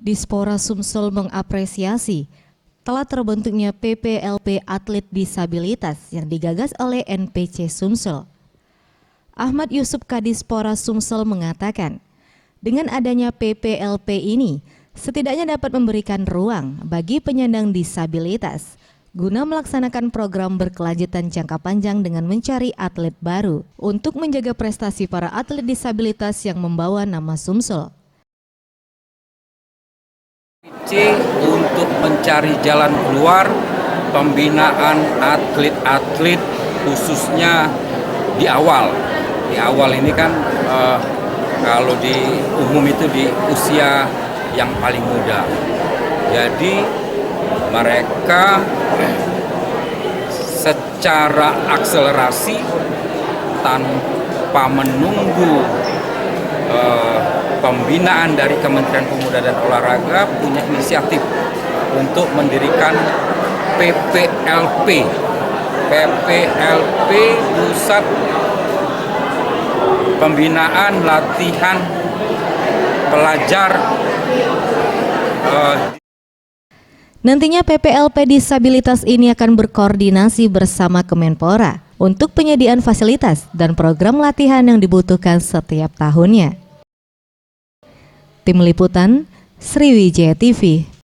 Dispora Sumsel mengapresiasi telah terbentuknya PPLP Atlet Disabilitas yang digagas oleh NPC Sumsel. Ahmad Yusuf Kadispora Sumsel mengatakan, dengan adanya PPLP ini, setidaknya dapat memberikan ruang bagi penyandang disabilitas guna melaksanakan program berkelanjutan jangka panjang dengan mencari atlet baru untuk menjaga prestasi para atlet disabilitas yang membawa nama Sumsel. Untuk mencari jalan keluar pembinaan atlet-atlet khususnya di awal ini kan kalau di umum itu di usia yang paling muda, jadi mereka secara akselerasi tanpa menunggu pembinaan dari Kementerian Pemuda dan Olahraga punya inisiatif untuk mendirikan PPLP Pusat Pembinaan Latihan Pelajar. Nantinya PPLP disabilitas ini akan berkoordinasi bersama Kemenpora untuk penyediaan fasilitas dan program latihan yang dibutuhkan setiap tahunnya. Tim Liputan, Sriwijaya TV.